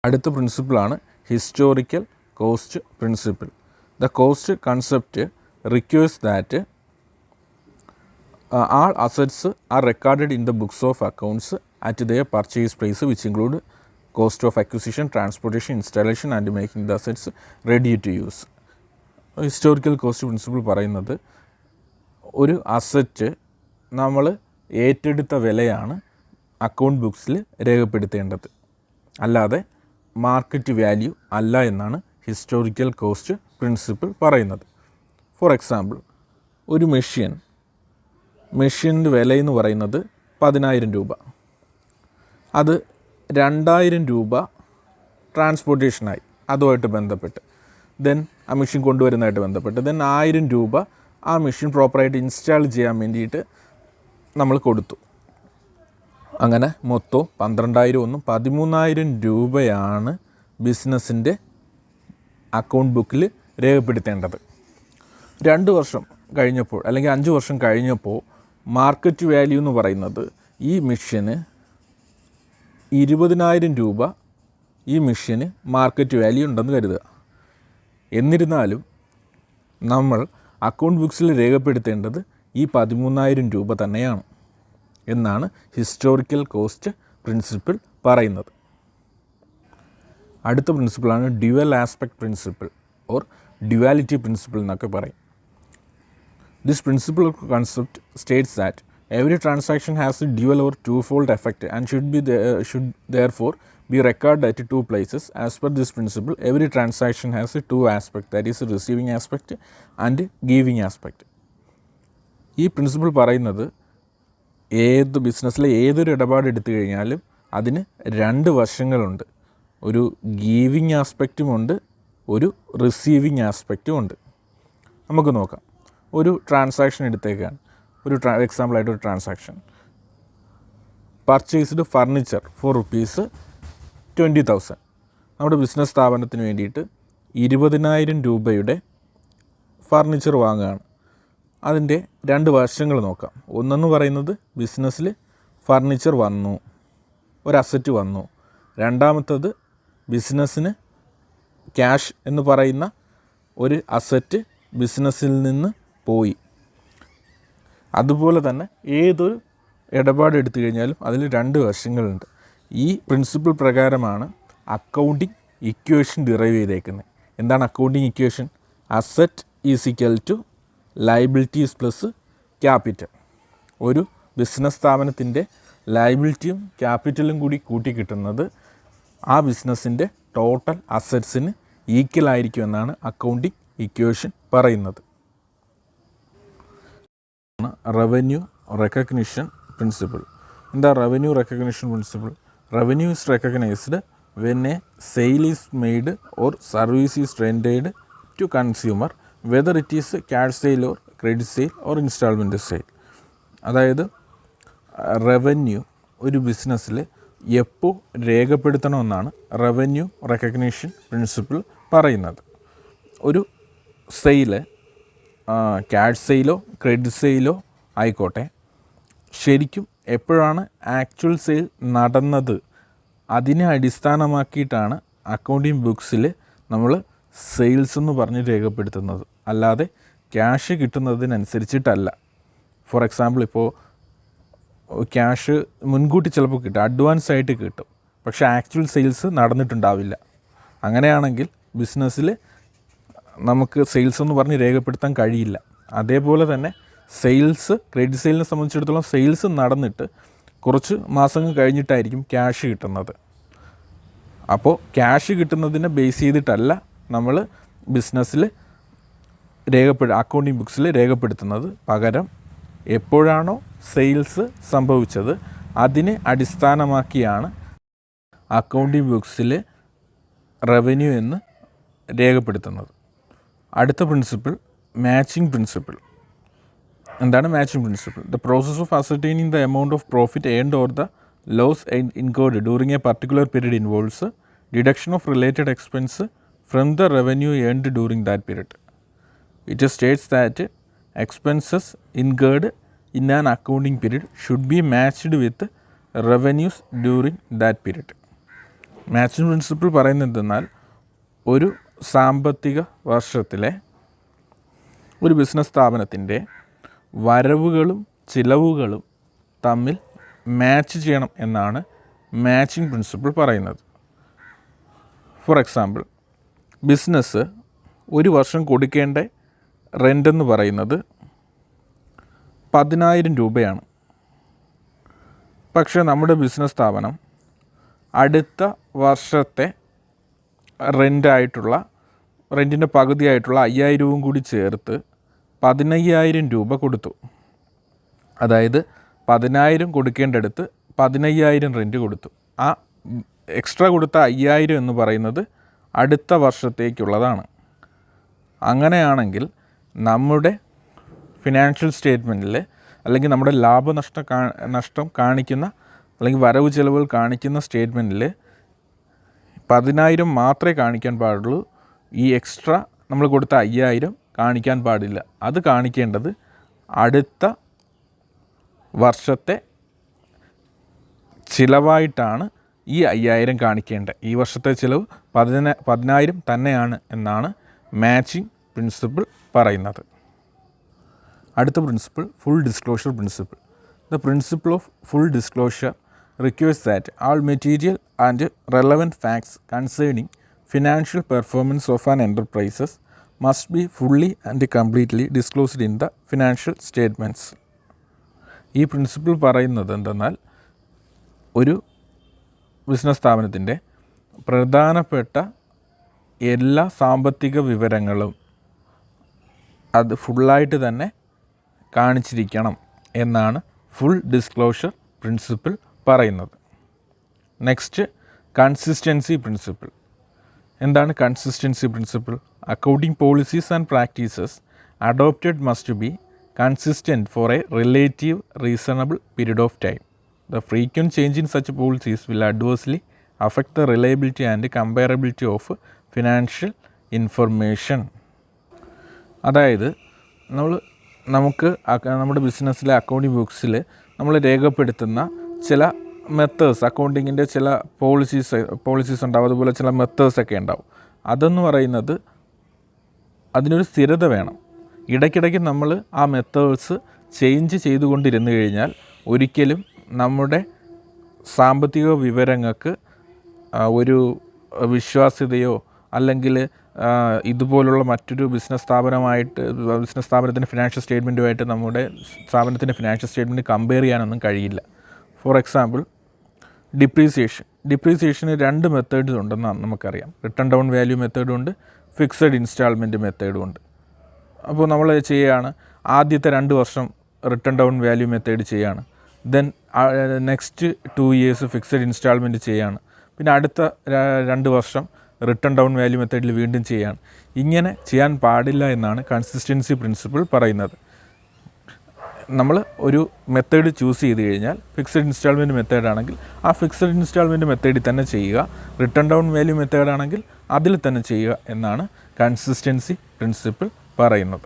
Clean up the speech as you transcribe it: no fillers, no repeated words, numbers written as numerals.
അടുത്ത പ്രിൻസിപ്പിളാണ് historical cost principle. The cost concept requires that all assets are recorded in the books of accounts at their purchase price, which include cost of acquisition, transportation, installation and making the assets ready to use. Historical cost principle പറയുന്നത് ഒരു asset നമ്മൾ ഏറ്റെടുത്ത വിലയാണ് account ബുക്സിൽ രേഖപ്പെടുത്തേണ്ടത്, അല്ലാതെ market value അല്ല എന്നാണ് historical cost principle പറയുന്നത്. For example, ഒരു മെഷീൻ്റെ വില എന്ന് പറയുന്നത് 10,000 രൂപ. അത് 2,000 രൂപ ട്രാൻസ്പോർട്ടേഷനായി, അതുമായിട്ട് ബന്ധപ്പെട്ട് ദെൻ ആ മെഷീൻ കൊണ്ടുവരുന്നതായിട്ട് ബന്ധപ്പെട്ട് ദെൻ 1,000 രൂപ ആ മെഷീൻ പ്രോപ്പറായിട്ട് ഇൻസ്റ്റാൾ ചെയ്യാൻ വേണ്ടിയിട്ട് നമ്മൾ കൊടുത്തു. അങ്ങനെ മൊത്തം 12,000 13,000 രൂപയാണ് ബിസിനസ്സിൻ്റെ അക്കൗണ്ട് ബുക്കിൽ രേഖപ്പെടുത്തേണ്ടത്. 2 വർഷം കഴിഞ്ഞപ്പോൾ അല്ലെങ്കിൽ 5 വർഷം കഴിഞ്ഞപ്പോൾ മാർക്കറ്റ് വാല്യൂ എന്ന് പറയുന്നത് ഈ മെഷീന് 20,000 രൂപ ഈ മെഷീന് മാർക്കറ്റ് വാല്യൂ ഉണ്ടെന്ന് കരുതുക. എന്നിരുന്നാലും നമ്മൾ അക്കൗണ്ട് ബുക്സിൽ രേഖപ്പെടുത്തേണ്ടത് ഈ 13,000 രൂപ തന്നെയാണ് എന്നാണ് ഹിസ്റ്റോറിക്കൽ കോസ്റ്റ് പ്രിൻസിപ്പിൾ പറയുന്നത്. അടുത്ത പ്രിൻസിപ്പിളാണ് dual aspect principle or duality principle എന്നൊക്കെ പറയും. This principal concept states that every transaction has a dual or twofold effect and should therefore be recorded at 2 places. As per this principle, every transaction has a 2 aspect, that is receiving aspect and giving aspect. ഈ principle പറയുന്നത് ഏത് ബിസിനസ്സിലെ ഏതൊരു ഇടപാട് എടുത്തു കഴിഞ്ഞാലും അതിന് 2 വശങ്ങളുണ്ട്. ഒരു ഗീവിങ് ആസ്പെക്റ്റും ഉണ്ട്, ഒരു റിസീവിങ് ആസ്പെക്റ്റും ഉണ്ട്. നമുക്ക് നോക്കാം. ഒരു ട്രാൻസാക്ഷൻ എടുത്തേക്കാണ്, ഒരു എക്സാമ്പിളായിട്ട് ഒരു ട്രാൻസാക്ഷൻ പർച്ചേസ്ഡ് ഫർണിച്ചർ ഫോർ ₹20,000. നമ്മുടെ ബിസിനസ് സ്ഥാപനത്തിന് വേണ്ടിയിട്ട് 20,000 രൂപയുടെ ഫർണിച്ചർ വാങ്ങുകയാണ്. അതിൻ്റെ 2 വശങ്ങൾ നോക്കാം. ഒന്നെന്ന് പറയുന്നത് ബിസിനസ്സിൽ ഫർണിച്ചർ വന്നു, ഒരു അസറ്റ് വന്നു. രണ്ടാമത്തത് ബിസിനസ്സിന് ക്യാഷ് എന്ന് പറയുന്ന ഒരു അസറ്റ് ബിസിനസ്സിൽ നിന്ന് പോയി. അതുപോലെ തന്നെ ഏതൊരു ഇടപാട് എടുത്തു കഴിഞ്ഞാലും അതിൽ 2 വശങ്ങളുണ്ട്. ഈ പ്രിൻസിപ്പിൾ പ്രകാരമാണ് അക്കൗണ്ടിങ് ഇക്വേഷൻ ഡിറൈവ് ചെയ്തേക്കുന്നത്. എന്താണ് accounting equation? Asset is equal to liabilities plus capital. ഒരു ബിസിനസ് സ്ഥാപനത്തിൻ്റെ ലയബിലിറ്റിയും ക്യാപിറ്റലും കൂടി കൂട്ടി കിട്ടുന്നത് ആ ബിസിനസ്സിൻ്റെ ടോട്ടൽ അസറ്റ്സിന് ഈക്വൽ ആയിരിക്കും എന്നാണ് അക്കൗണ്ടിങ് ഇക്വേഷൻ പറയുന്നത്. Revenue recognition principle. എന്താ revenue recognition principle? Revenue is recognized when a sale is made or service is rendered to consumer whether it is cash sale or credit sale or instalment sale. അതായത് revenue ഒരു ബിസിനസ്സിൽ എപ്പോൾ രേഖപ്പെടുത്തണമെന്നാണ് revenue recognition principle പറയുന്നത്. ഒരു sale cash സെയിലോ credit സെയിലോ ആയിക്കോട്ടെ, ശരിക്കും എപ്പോഴാണ് ആക്ച്വൽ സെയിൽ നടന്നത് അതിനെ അടിസ്ഥാനമാക്കിയിട്ടാണ് അക്കൗണ്ടിങ് ബുക്സിൽ നമ്മൾ സെയിൽസ് എന്ന് പറഞ്ഞ് രേഖപ്പെടുത്തുന്നത്, അല്ലാതെ ക്യാഷ് കിട്ടുന്നതിനനുസരിച്ചിട്ടല്ല. ഫോർ എക്സാമ്പിൾ, ഇപ്പോൾ ക്യാഷ് മുൻകൂട്ടി ചിലപ്പോൾ കിട്ടും, അഡ്വാൻസ് ആയിട്ട് കിട്ടും, പക്ഷേ ആക്ച്വൽ സെയിൽസ് നടന്നിട്ടുണ്ടാവില്ല. അങ്ങനെയാണെങ്കിൽ ബിസിനസ്സിൽ നമുക്ക് സെയിൽസ് എന്ന് പറഞ്ഞ് രേഖപ്പെടുത്താൻ കഴിയില്ല. അതേപോലെ തന്നെ സെയിൽസ്, ക്രെഡിറ്റ് സെയിലിനെ സംബന്ധിച്ചിടത്തോളം സെയിൽസ് നടന്നിട്ട് കുറച്ച് മാസങ്ങൾ കഴിഞ്ഞിട്ടായിരിക്കും ക്യാഷ് കിട്ടുന്നത്. അപ്പോൾ ക്യാഷ് കിട്ടുന്നതിനെ ബേസ് ചെയ്തിട്ടല്ല നമ്മൾ ബിസിനസ്സിൽ അക്കൗണ്ടിങ് ബുക്സിൽ രേഖപ്പെടുത്തുന്നത്. പകരം എപ്പോഴാണോ സെയിൽസ് സംഭവിച്ചത് അതിനെ അടിസ്ഥാനമാക്കിയാണ് അക്കൗണ്ടിങ് ബുക്സിൽ റവന്യൂ എന്ന് രേഖപ്പെടുത്തുന്നത്. അടുത്ത പ്രിൻസിപ്പിൾ മാച്ചിങ് പ്രിൻസിപ്പിൾ. എന്താണ് matching principle? The process of ascertaining the amount of profit earned or the loss incurred during a particular period involves deduction of related expense from the revenue earned during that period. It states that expenses incurred in an accounting period should be matched with revenues during that period. Matching principle പറയുന്നത് എന്തെന്നാൽ ഒരു സാമ്പത്തിക വർഷത്തിലെ ഒരു business സ്ഥാപനത്തിൻ്റെ വരവുകളും ചിലവുകളും തമ്മിൽ match ചെയ്യണം എന്നാണ് മാച്ചിങ് പ്രിൻസിപ്പിൾ പറയുന്നത്. ഫോർ എക്സാമ്പിൾ, ബിസിനസ് ഒരു വർഷം കൊടുക്കേണ്ട റെൻ്റെന്ന് പറയുന്നത് 10,000 രൂപയാണ്. പക്ഷേ നമ്മുടെ ബിസിനസ് സ്ഥാപനം അടുത്ത വർഷത്തെ റെൻറ്റിൻ്റെ പകുതിയായിട്ടുള്ള 5,000 കൂടി ചേർത്ത് 15,000 രൂപ കൊടുത്തു. അതായത് 10,000 കൊടുക്കേണ്ടടുത്ത് 15,000 റെൻറ്റ് കൊടുത്തു. ആ എക്സ്ട്രാ കൊടുത്ത 5,000 എന്ന് പറയുന്നത് അടുത്ത വർഷത്തേക്കുള്ളതാണ്. അങ്ങനെയാണെങ്കിൽ നമ്മുടെ ഫിനാൻഷ്യൽ സ്റ്റേറ്റ്മെൻറ്റിൽ അല്ലെങ്കിൽ നമ്മുടെ നഷ്ടം കാണിക്കുന്ന അല്ലെങ്കിൽ വരവ് ചിലവുകൾ കാണിക്കുന്ന സ്റ്റേറ്റ്മെൻറ്റിൽ 10,000 മാത്രമേ കാണിക്കാൻ പാടുള്ളൂ. ഈ എക്സ്ട്രാ നമ്മൾ കൊടുത്ത 5,000 കാണിക്കാൻ പാടില്ല. അത് കാണിക്കേണ്ടത് അടുത്ത വർഷത്തെ ചിലവായിട്ടാണ് ഈ 5,000 കാണിക്കേണ്ടത്. ഈ വർഷത്തെ ചിലവ് 10,000 തന്നെയാണ് എന്നാണ് മാച്ചിങ് പ്രിൻസിപ്പിൾ പറയുന്നത്. അടുത്ത principle full disclosure principle. The principle of full disclosure requires that all material and relevant facts concerning financial performance of an enterprise must be fully and completely disclosed in the financial statements. ഈ principle പറയുന്നത് എന്തെന്നാൽ ഒരു business സ്ഥാപനത്തിൻ്റെ പ്രധാനപ്പെട്ട എല്ലാ സാമ്പത്തിക വിവരങ്ങളും അത് ഫുള്ളായിട്ട് തന്നെ കാണിച്ചിരിക്കണം എന്നാണ് ഫുൾ ഡിസ്ക്ലോഷർ പ്രിൻസിപ്പിൾ പറയുന്നത്. Next, consistency principle. എന്താണ് consistency principle? Accounting policies and practices adopted must be consistent for a relative reasonable period of time. The frequent change in such policies will adversely affect the reliability and comparability of financial information. അതായത് നമുക്ക് നമ്മുടെ ബിസിനസ്സിലെ accounting ബുക്സിൽ നമ്മൾ രേഖപ്പെടുത്തുന്ന ചില methods, അക്കൗണ്ടിങ്ങിൻ്റെ ചില policies ഉണ്ടാവും, അതുപോലെ ചില മെത്തേഡ്സൊക്കെ ഉണ്ടാവും. അതെന്ന് പറയുന്നത് അതിനൊരു സ്ഥിരത വേണം. ഇടയ്ക്കിടയ്ക്ക് നമ്മൾ ആ മെത്തേഡ്സ് ചേഞ്ച് ചെയ്തുകൊണ്ടിരുന്നു കഴിഞ്ഞാൽ ഒരിക്കലും നമ്മുടെ സാമ്പത്തിക വിവരങ്ങൾക്ക് ഒരു വിശ്വാസ്യതയോ അല്ലെങ്കിൽ ഇതുപോലുള്ള മറ്റൊരു ബിസിനസ് സ്ഥാപനത്തിൻ്റെ ഫിനാൻഷ്യൽ സ്റ്റേറ്റ്മെൻറ്റുമായിട്ട് നമ്മുടെ സ്ഥാപനത്തിൻ്റെ ഫിനാൻഷ്യൽ സ്റ്റേറ്റ്മെൻറ്റ് കമ്പയർ ചെയ്യാനൊന്നും കഴിയില്ല. ഫോർ എക്സാമ്പിൾ, ഡിപ്രീസിയേഷന് 2 മെത്തേഡ്സ് ഉണ്ടെന്നാണ് നമുക്കറിയാം. റിട്ടേൺ ഡൗൺ വാല്യൂ മെത്തേഡും ഉണ്ട്, ഫിക്സഡ് ഇൻസ്റ്റാൾമെൻറ്റ് മെത്തേഡും ഉണ്ട്. അപ്പോൾ നമ്മൾ ചെയ്യുകയാണ്, ആദ്യത്തെ 2 വർഷം റിട്ടേൺ ഡൗൺ വാല്യൂ മെത്തേഡ് ചെയ്യുകയാണ്, then next 2 years fixed instalment ചെയ്യുകയാണ്, പിന്നെ അടുത്ത 2 വർഷം റിട്ടേൺ ഡൗൺ വാല്യൂ മെത്തേഡിൽ വീണ്ടും ചെയ്യുകയാണ്. ഇങ്ങനെ ചെയ്യാൻ പാടില്ല എന്നാണ് കൺസിസ്റ്റൻസി പ്രിൻസിപ്പിൾ പറയുന്നത്. നമ്മൾ ഒരു മെത്തേഡ് ചൂസ് ചെയ്ത് കഴിഞ്ഞാൽ ഫിക്സഡ് ഇൻസ്റ്റാൾമെൻറ്റ് മെത്തേഡാണെങ്കിൽ ആ ഫിക്സഡ് ഇൻസ്റ്റാൾമെൻറ്റ് മെത്തേഡിൽ തന്നെ ചെയ്യുക, റിട്ടേൺ ഡൗൺ വാല്യൂ മെത്തേഡാണെങ്കിൽ അതിൽ തന്നെ ചെയ്യുക എന്നാണ് കൺസിസ്റ്റൻസി പ്രിൻസിപ്പിൾ പറയുന്നത്.